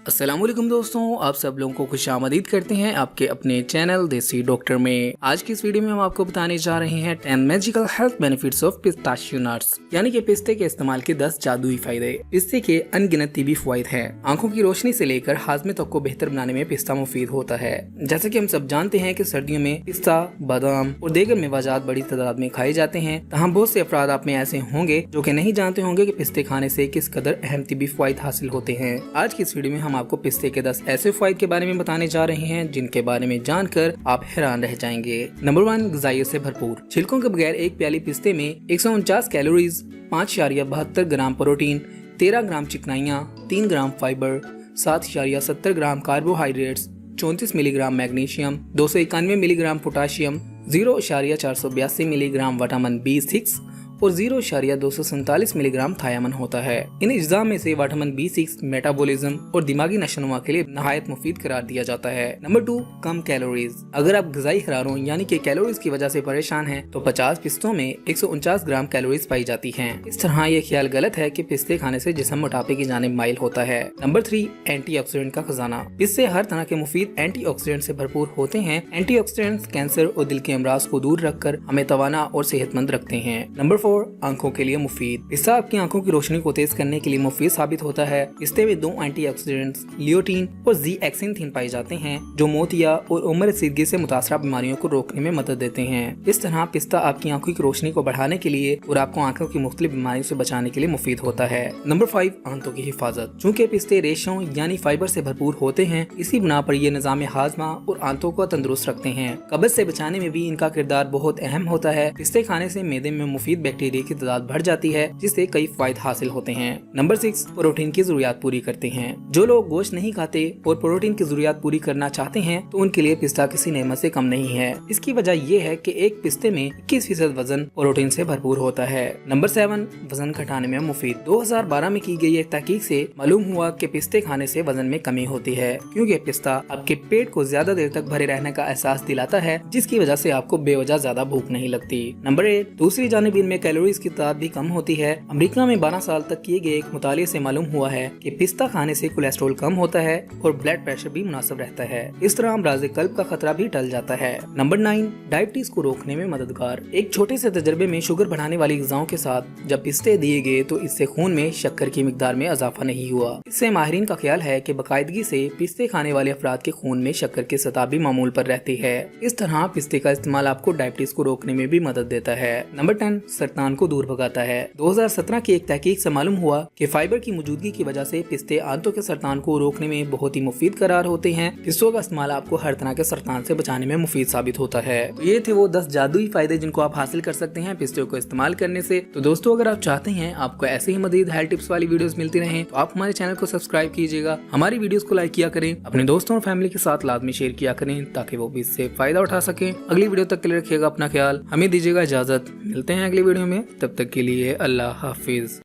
अस्सलामुअलैकुम दोस्तों, आप सब लोगों को खुशामदीद करते हैं आपके अपने चैनल देसी डॉक्टर में। आज की इस वीडियो में हम आपको बताने जा रहे हैं 10 magical health benefits of pistachio nuts, यानी कि पिस्ते के इस्तेमाल के 10 जादुई फायदे। पिस्ते के अनगिनत तिबी फवाइद हैं। आंखों की रोशनी से लेकर हाजमे तक को बेहतर बनाने में पिस्ता मुफीद होता है। जैसे कि हम सब जानते हैं कि सर्दियों में पिस्ता, बादाम और दीगर मेवाजात बड़ी तादाद में खाए जाते हैं। तहम बहुत से अफराद आप में ऐसे होंगे जो कि नहीं जानते होंगे कि पिस्ते खाने से किस कदर अहम तिबी फवाइद हासिल होते हैं। आज की इस वीडियो में हम आपको पिस्ते के 10 ऐसे फायदे के बारे में बताने जा रहे हैं जिनके बारे में जानकर आप हैरान रह जाएंगे। नंबर 1, ग़िज़ाइयत से भरपूर। छिलकों के बगैर एक प्याली पिस्ते में 149 कैलोरीज, 5.72 ग्राम प्रोटीन, 13 ग्राम चिकनाइयाँ, 3 gram fibre, 7.70 gram carbohydrates, 34 milligram magnesium, 291 milligram potassium, 0.482 milligram vitamin B6 और 0.247 मिलीग्राम थायामिन होता है। इन अज्जा में से विटामिन B6 मेटाबॉलिज्म और दिमागी नशोनुमा के लिए नहायत मुफीद करार दिया जाता है। नंबर 2, कम कैलोरीज। अगर आप ग़िज़ाई हरारों यानी कि कैलोरीज की वजह से परेशान हैं तो 50 पिस्तों में 149 ग्राम कैलोरीज पाई जाती हैं। इस तरह ये ख्याल गलत है कि पिस्ते खाने से जिस्म मोटापे की जानिब माइल होता है। नंबर 3, एंटीऑक्सीडेंट का खजाना। पिस्ते हर तरह के मुफीद एंटीऑक्सीडेंट से भरपूर होते हैं। एंटीऑक्सीडेंट्स कैंसर और दिल के अमराज को दूर रखकर हमें तवाना और सेहतमंद रखते हैं। नंबर 4, आंखों के लिए मुफीद। पिस्ता आपकी आंखों की रोशनी को तेज करने के लिए मुफीद साबित होता है। पिस्ते में 2 एंटीऑक्सीडेंट्स लियोटीन और ज़ीएक्सिनथिन पाए जाते हैं जो मोतिया और उम्र रसीदगी से मुतासरा बीमारियों को रोकने में मदद देते हैं। इस तरह पिस्ता आपकी आंखों की रोशनी को बढ़ाने के लिए और आपको आंखों की मुख्तलिफ बीमारियों से बचाने के लिए मुफीद होता है। नंबर 5, आंतों की हिफाजत। चूँकि पिस्ते रेशों यानी फाइबर से भरपूर होते हैं, इसी बिना पर ये निज़ाम हाजमा और आंतों को तंदुरुस्त रखते हैं। कब्ज से बचाने में भी इनका किरदार बहुत अहम होता है। पिस्ते खाने से मैदे में मुफीद बैक्टीरिया की तादाद बढ़ जाती है जिससे कई फायदे हासिल होते हैं। नंबर 6, प्रोटीन की जरूरियात पूरी करते हैं। जो लोग गोश्त नहीं खाते और प्रोटीन की जरूरियात पूरी करना चाहते हैं तो उनके लिए पिस्ता किसी नेमत से कम नहीं है। इसकी वजह यह है कि एक पिस्ते में 21% वजन प्रोटीन से भरपूर होता है। नंबर 7, वजन घटाने में मुफीद। 2012 में की गई एक तहकीक से मालूम हुआ कि पिस्ते खाने से वजन में कमी होती है क्योंकि पिस्ता आपके पेट को ज्यादा देर तक भरे रहने का एहसास दिलाता है जिसकी वजह से आपको बेवजह ज्यादा भूख नहीं लगती। नंबर 8, दूसरी जानिब इनमें कैलोरीज की तादाद भी कम होती है। अमेरिका में 12 साल तक किए गए एक मुताले से मालूम हुआ है कि पिस्ता खाने से कोलेस्ट्रॉल कम होता है और ब्लड प्रेशर भी मुनासिब रहता है। इस तरह अमराज़े कल्ब का खतरा भी टल जाता है। नंबर 9, डायबिटीज को रोकने में मददगार। एक छोटे से तजर्बे में शुगर बढ़ाने वाली ग़िज़ाओं के साथ जब पिस्ते दिए गए तो इससे खून में शक्कर की मिकदार में इजाफा नहीं हुआ। इससे माहिरीन का ख्याल है कि बाकायदगी से पिस्ते खाने वाले अफराद के खून में शक्कर की सतह भी मामूल पर रहती है। इस तरह पिस्ते का इस्तेमाल आपको डायबिटीज को रोकने में भी मदद देता है। नंबर 10, सरतान को दूर भगाता है। 2017 की एक तहकीक से मालूम हुआ कि फाइबर की मौजूदगी की वजह से पिस्ते आंतों के सरतान को रोकने में बहुत ही मुफीद करार होते हैं। पिस्तों का इस्तेमाल आपको हर तरह के सरतान से बचाने में मुफीद साबित होता है। तो ये थे वो 10 जादुई फायदे जिनको आप हासिल कर सकते हैं पिस्तों को इस्तेमाल करने से। तो दोस्तों, अगर आप चाहते हैं आपको ऐसे ही मजीद हेल्थ टिप्स वाली वीडियोस मिलती रहें तो आप हमारे चैनल को सब्सक्राइब कीजिएगा, हमारी वीडियोस को लाइक किया करें, अपने दोस्तों और फैमिली के साथ लाजमी शेयर किया करें ताकि वो भी इससे फायदा उठा सकें। अगली वीडियो तक के लिए रखिएगा अपना ख्याल, हमें दीजिएगा इजाजत। मिलते हैं अगली वीडियो में, तब तक के लिए अल्लाह हाफिज।